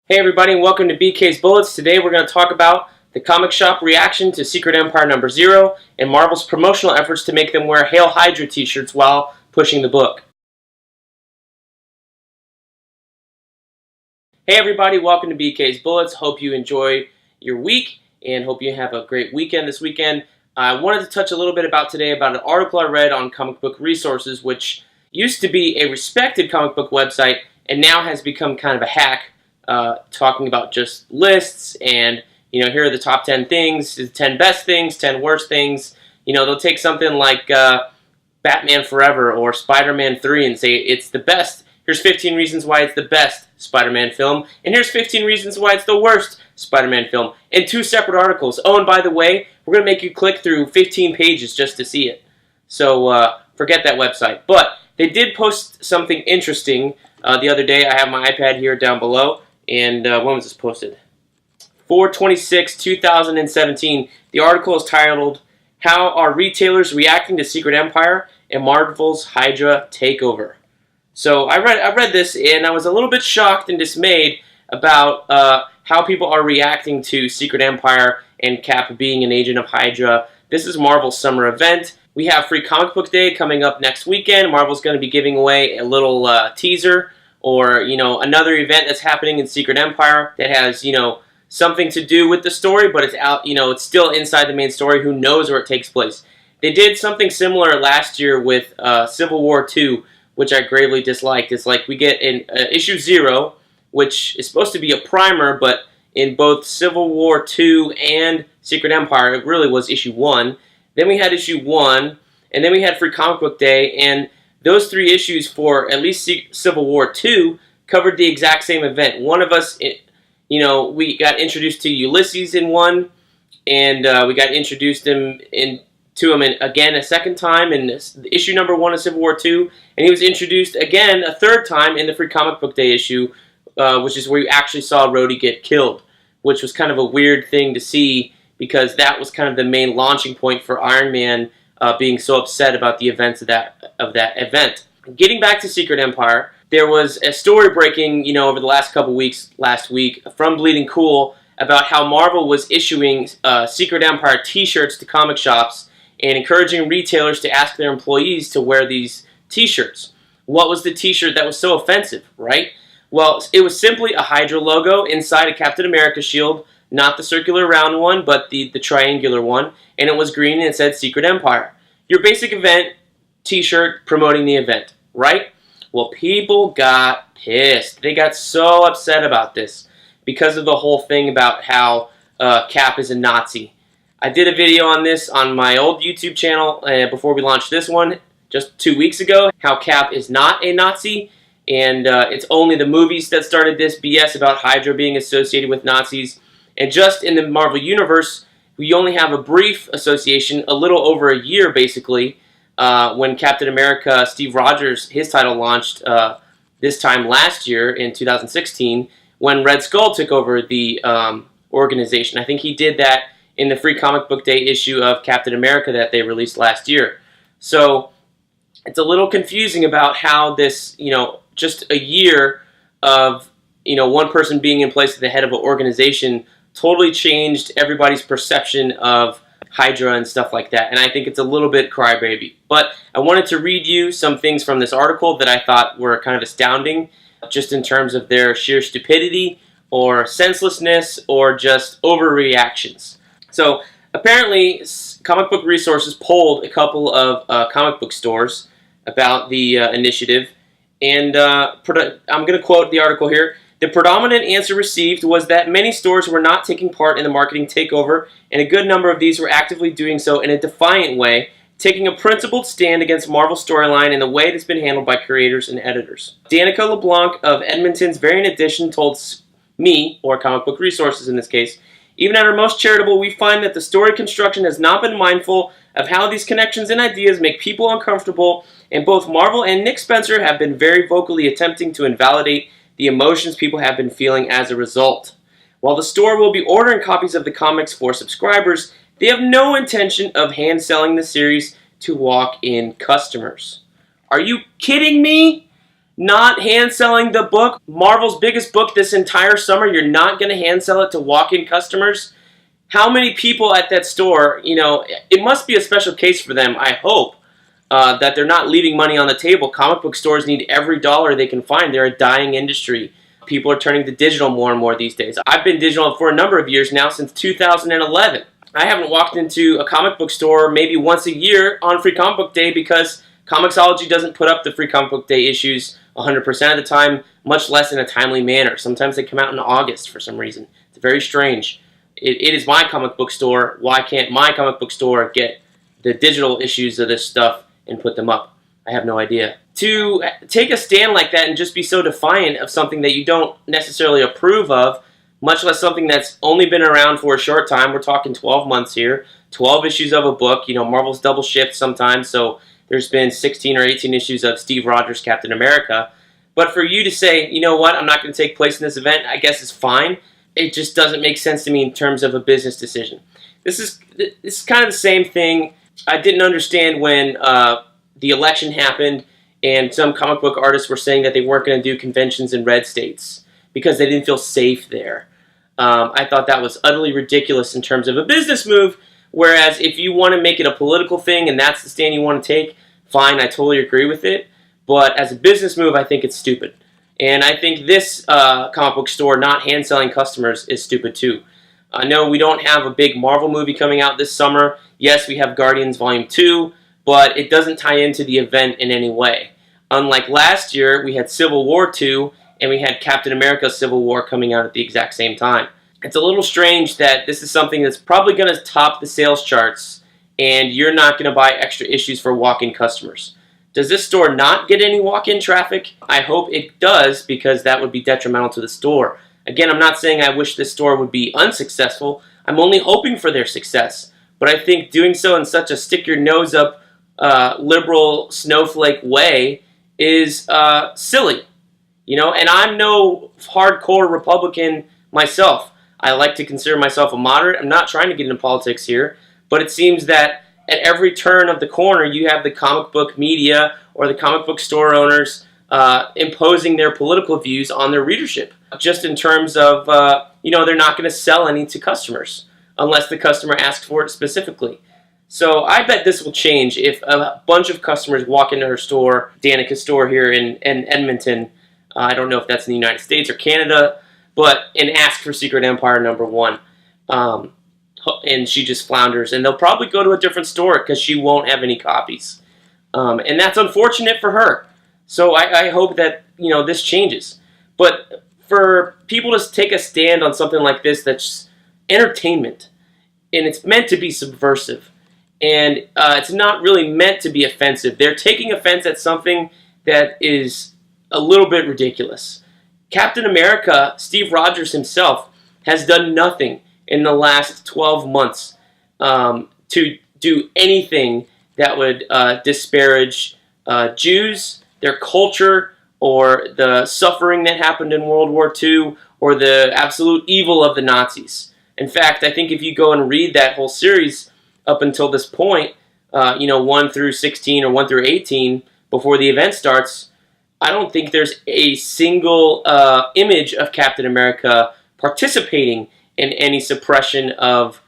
Hey everybody, and welcome to BK's Bullets. Today we're going to talk about the comic shop reaction to Secret Empire #0 and Marvel's promotional efforts to make them wear Hail Hydra t-shirts while pushing the book. Hey everybody, welcome to BK's Bullets. Hope you enjoy your week and hope you have a great weekend this weekend. I wanted to touch a little bit today about an article I read on Comic Book Resources, which used to be a respected comic book website and now has become kind of a hack. Talking about just lists and, here are the top 10 things, 10 best things, 10 worst things. They'll take something like Batman Forever or Spider-Man 3 and say it's the best. Here's 15 reasons why it's the best Spider-Man film, and here's 15 reasons why it's the worst Spider-Man film, in 2 separate articles. Oh, and by the way, we're going to make you click through 15 pages just to see it. So forget that website. But they did post something interesting the other day. I have my iPad here down below. And when was this posted? 4/26/2017. The article is titled, "How Are Retailers Reacting to Secret Empire and Marvel's Hydra Takeover?" So I read this and I was a little bit shocked and dismayed about how people are reacting to Secret Empire and Cap being an agent of Hydra. This is Marvel's summer event. We have Free Comic Book Day coming up next weekend. Marvel's going to be giving away a little teaser, or, another event that's happening in Secret Empire that has, something to do with the story, but it's out, it's still inside the main story. Who knows where it takes place? They did something similar last year with Civil War 2, which I gravely disliked. It's like we get in issue 0, which is supposed to be a primer, but in both Civil War 2 and Secret Empire, it really was issue 1. Then we had issue 1, and then we had Free Comic Book Day, and those 3 issues for at least Civil War 2 covered the exact same event. One of us, we got introduced to Ulysses in one, and we got introduced to him again a second time in issue number 1 of Civil War 2, and he was introduced again a third time in the Free Comic Book Day issue, which is where you actually saw Rhodey get killed, which was kind of a weird thing to see because that was kind of the main launching point for Iron Man being so upset about the events of that event. Getting back to Secret Empire, there was a story breaking, over the last couple weeks, last week, from Bleeding Cool about how Marvel was issuing Secret Empire t-shirts to comic shops and encouraging retailers to ask their employees to wear these t-shirts. What was the t-shirt that was so offensive, right? Well, it was simply a Hydra logo inside a Captain America shield, not the circular round one, but the triangular one, and it was green and it said Secret Empire. Your basic event t-shirt promoting the event, right? Well, people got pissed. They got so upset about this because of the whole thing about how Cap is a Nazi. I did a video on this on my old YouTube channel before we launched this one just 2 weeks ago, how Cap is not a Nazi, and it's only the movies that started this BS about Hydra being associated with Nazis. And just in the Marvel Universe, we only have a brief association, a little over a year basically, when Captain America, Steve Rogers, his title launched this time last year in 2016, when Red Skull took over the organization. I think he did that in the Free Comic Book Day issue of Captain America that they released last year. So it's a little confusing about how this, just a year of, one person being in place at the head of an organization totally changed everybody's perception of Hydra and stuff like that, and I think it's a little bit crybaby. But I wanted to read you some things from this article that I thought were kind of astounding, just in terms of their sheer stupidity or senselessness or just overreactions. So apparently, Comic Book Resources polled a couple of comic book stores about the initiative, and I'm going to quote the article here. The predominant answer received was that many stores were not taking part in the marketing takeover, and a good number of these were actively doing so in a defiant way, taking a principled stand against Marvel's storyline in the way it has been handled by creators and editors. Danica LeBlanc of Edmonton's Variant Edition told me, or Comic Book Resources in this case, "Even at our most charitable, we find that the story construction has not been mindful of how these connections and ideas make people uncomfortable, and both Marvel and Nick Spencer have been very vocally attempting to invalidate the emotions people have been feeling as a result. While the store will be ordering copies of the comics for subscribers, they have no intention of hand-selling the series to walk-in customers." Are you kidding me? not hand selling the book, Marvel's biggest book this entire summer, you're not going to hand sell it to walk-in customers. How many people at that store, you know, it must be a special case for them, I hope, that they're not leaving money on the table. Comic book stores need every dollar they can find. They're a dying industry. People are turning to digital more and more these days. I've been digital for a number of years now, since 2011. I haven't walked into a comic book store maybe once a year on Free Comic Book Day because Comixology doesn't put up the Free Comic Book Day issues 100% of the time, much less in a timely manner. Sometimes they come out in August for some reason. It's very strange. It is my comic book store. Why can't my comic book store get the digital issues of this stuff and put them up? I have no idea. To take a stand like that and just be so defiant of something that you don't necessarily approve of, much less something that's only been around for a short time. We're talking 12 months here, 12 issues of a book. You know, Marvel's double shift sometimes, so there's been 16 or 18 issues of Steve Rogers' Captain America. But for you to say, you know what, I'm not going to take place in this event, I guess it's fine. It just doesn't make sense to me in terms of a business decision. This is kind of the same thing. I didn't understand when the election happened and some comic book artists were saying that they weren't going to do conventions in red states because they didn't feel safe there. I thought that was utterly ridiculous in terms of a business move, whereas if you want to make it a political thing and that's the stand you want to take, fine, I totally agree with it. But as a business move, I think it's stupid. And I think this comic book store not hand-selling customers is stupid too. I know we don't have a big Marvel movie coming out this summer. Yes, we have Guardians Volume 2, but it doesn't tie into the event in any way. Unlike last year, we had Civil War 2, and we had Captain America Civil War coming out at the exact same time. It's a little strange that this is something that's probably going to top the sales charts, and you're not going to buy extra issues for walk-in customers. Does this store not get any walk-in traffic? I hope it does, because that would be detrimental to the store. Again, I'm not saying I wish this store would be unsuccessful. I'm only hoping for their success. But I think doing so in such a stick-your-nose-up, liberal snowflake way is silly. You know, and I'm no hardcore Republican myself. I like to consider myself a moderate. I'm not trying to get into politics here, but it seems that at every turn of the corner, you have the comic book media or the comic book store owners imposing their political views on their readership. Just in terms of, you know, they're not going to sell any to customers unless the customer asks for it specifically. So I bet this will change if a bunch of customers walk into her store, Danica's store here in Edmonton. I don't know if that's in the United States or Canada, and ask for Secret Empire #1. And she just flounders, and they'll probably go to a different store because she won't have any copies. And that's unfortunate for her. So I hope that, you know, this changes. But for people to take a stand on something like this that's entertainment, and it's meant to be subversive, and it's not really meant to be offensive. They're taking offense at something that is a little bit ridiculous. Captain America, Steve Rogers himself, has done nothing in the last 12 months to do anything that would disparage Jews, their culture, or the suffering that happened in World War II, or the absolute evil of the Nazis. In fact, I think if you go and read that whole series up until this point, you know, 1 through 16 or 1 through 18, before the event starts, I don't think there's a single image of Captain America participating in any suppression of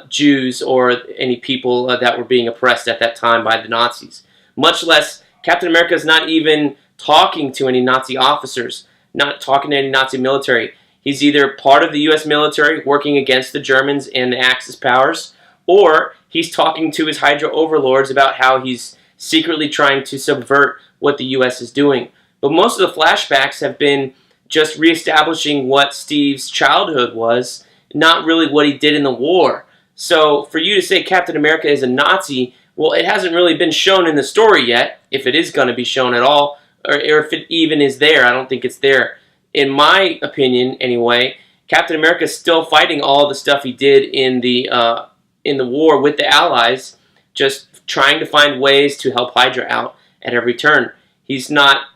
Jews or any people that were being oppressed at that time by the Nazis. Much less, Captain America is not even talking to any Nazi officers, not talking to any Nazi military. He's either part of the U.S. military working against the Germans and the Axis powers, or he's talking to his Hydra overlords about how he's secretly trying to subvert what the U.S. is doing. But most of the flashbacks have been just reestablishing what Steve's childhood was, not really what he did in the war. So for you to say Captain America is a Nazi, well, it hasn't really been shown in the story yet, if it is going to be shown at all, or if it even is there. I don't think it's there. In my opinion, anyway, Captain America is still fighting all the stuff he did in the war with the Allies, just trying to find ways to help Hydra out at every turn. He's not,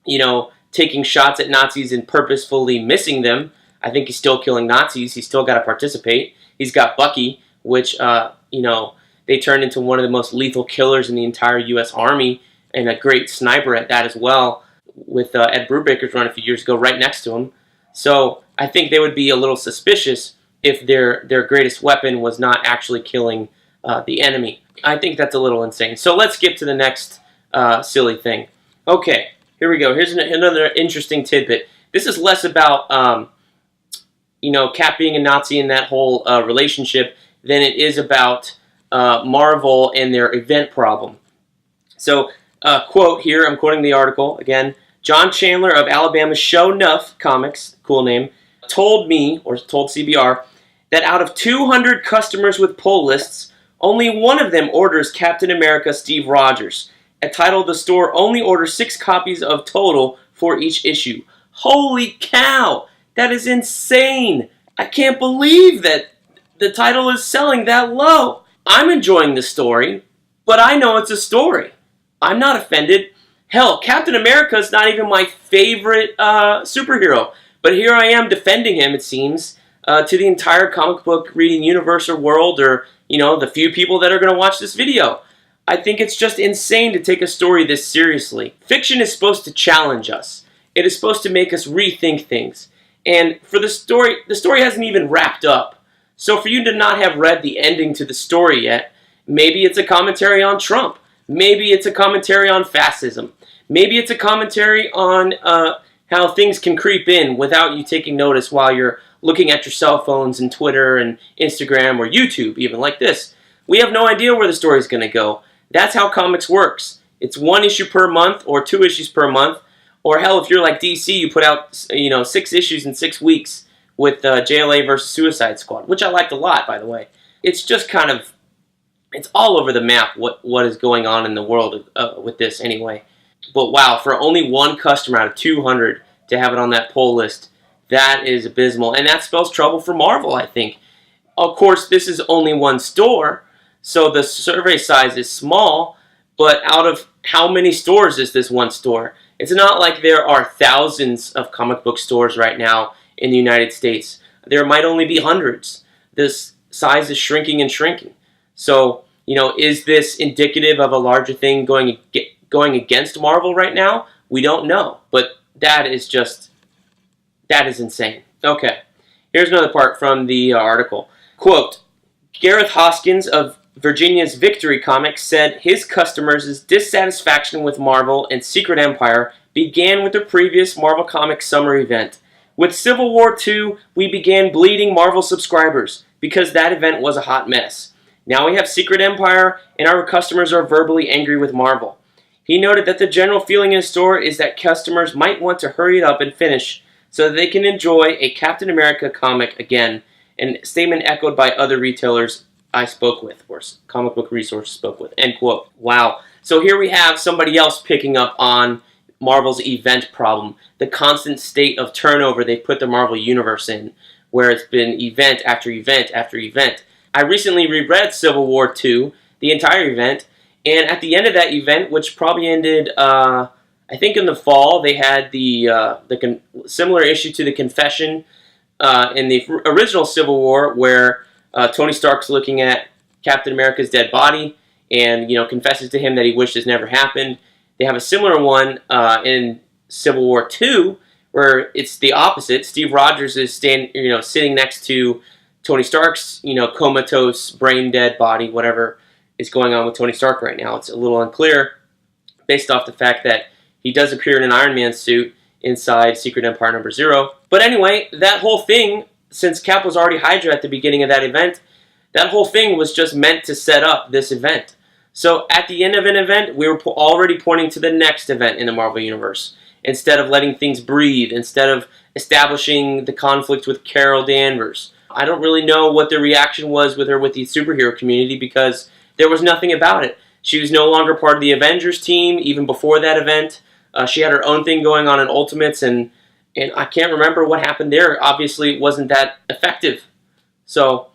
you know, taking shots at Nazis and purposefully missing them. I think he's still killing Nazis. He's still got to participate. He's got Bucky, which, you know, they turned into one of the most lethal killers in the entire U.S. Army, and a great sniper at that as well. with Ed Brubaker's run a few years ago, right next to him. So I think they would be a little suspicious if their greatest weapon was not actually killing the enemy. I think that's a little insane. So let's skip to the next silly thing. Okay, here we go. Here's another interesting tidbit. This is less about Cap being a Nazi in that whole relationship than it is about Marvel and their event problem. So, quote here, I'm quoting the article again. John Chandler of Alabama's Show Nuff Comics, cool name, told me, or told CBR, that out of 200 customers with pull lists, only one of them orders Captain America Steve Rogers. At title, the store only orders 6 copies of total for each issue. Holy cow! That is insane! I can't believe that the title is selling that low. I'm enjoying the story, but I know it's a story. I'm not offended. Hell, Captain America is not even my favorite superhero. But here I am defending him, it seems, to the entire comic book reading universe or world, or, the few people that are going to watch this video. I think it's just insane to take a story this seriously. Fiction is supposed to challenge us. It is supposed to make us rethink things. And for the story hasn't even wrapped up. So for you to not have read the ending to the story yet, maybe it's a commentary on Trump. Maybe it's a commentary on fascism. Maybe it's a commentary on how things can creep in without you taking notice while you're looking at your cell phones and Twitter and Instagram or YouTube, even like this. We have no idea where the story's going to go. That's how comics works. It's 1 issue per month or 2 issues per month. Or hell, if you're like DC, you put out 6 issues in 6 weeks with JLA versus Suicide Squad, which I liked a lot, by the way. It's just kind of, it's all over the map what is going on in the world with this anyway. But wow, for only one customer out of 200 to have it on that pull list, that is abysmal. And that spells trouble for Marvel, I think. Of course, this is only one store, so the survey size is small, but out of how many stores is this one store? It's not like there are thousands of comic book stores right now in the United States. There might only be hundreds. This size is shrinking and shrinking. So, is this indicative of a larger thing going against Marvel right now? We don't know. But that is insane. Okay, here's another part from the article. Quote, Gareth Hoskins of Virginia's Victory Comics said his customers' dissatisfaction with Marvel and Secret Empire began with the previous Marvel Comics summer event. With Civil War II, we began bleeding Marvel subscribers because that event was a hot mess. Now we have Secret Empire, and our customers are verbally angry with Marvel. He noted that the general feeling in his store is that customers might want to hurry it up and finish so that they can enjoy a Captain America comic again, a statement echoed by other retailers I spoke with, or comic book resources spoke with, end quote. Wow. So here we have somebody else picking up on Marvel's event problem, the constant state of turnover they put the Marvel Universe in, where it's been event after event after event. I recently reread Civil War II, the entire event, and at the end of that event, which probably ended, I think in the fall, they had the similar issue to the Confession in the original Civil War, where Tony Stark's looking at Captain America's dead body and, confesses to him that he wished this never happened. They have a similar one in Civil War II, where it's the opposite. Steve Rogers is sitting next to Tony Stark's, comatose, brain-dead body, whatever is going on with Tony Stark right now. It's a little unclear based off the fact that he does appear in an Iron Man suit inside Secret Empire number 0. But anyway, that whole thing, since Cap was already Hydra at the beginning of that event, that whole thing was just meant to set up this event. So at the end of an event, we were already pointing to the next event in the Marvel Universe, instead of letting things breathe, instead of establishing the conflict with Carol Danvers. I don't really know what the reaction was with her with the superhero community, because there was nothing about it. She was no longer part of the Avengers team, even before that event. She had her own thing going on in Ultimates, and I can't remember what happened there. Obviously, it wasn't that effective. So,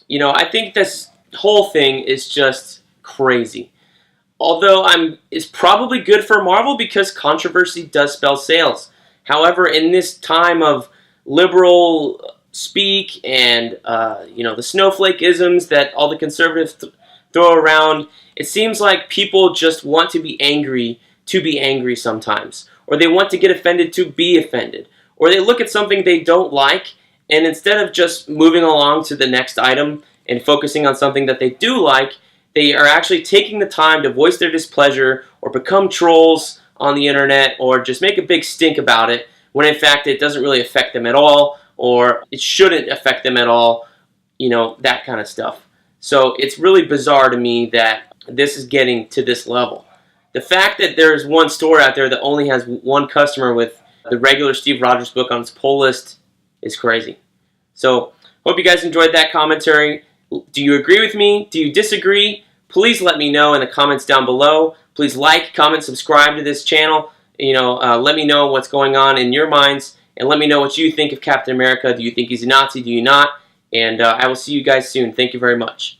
I think this whole thing is just crazy. Although it's probably good for Marvel because controversy does spell sales. However, in this time of liberal speak and the snowflake-isms that all the conservatives throw around, it seems like people just want to be angry sometimes, or they want to get offended to be offended, or they look at something they don't like, and instead of just moving along to the next item and focusing on something that they do like, they are actually taking the time to voice their displeasure or become trolls on the internet or just make a big stink about it, when in fact it doesn't really affect them at all, or it shouldn't affect them at all, you know, that kind of stuff. So it's really bizarre to me that this is getting to this level. The fact that there's one store out there that only has one customer with the regular Steve Rogers book on its pull list is crazy. So hope you guys enjoyed that commentary. Do you agree with me? Do you disagree? Please let me know in the comments down below. Please like, comment, subscribe to this channel. You know, let me know what's going on in your minds, and let me know what you think of Captain America. Do you think he's a Nazi? Do you not? And I will see you guys soon. Thank you very much.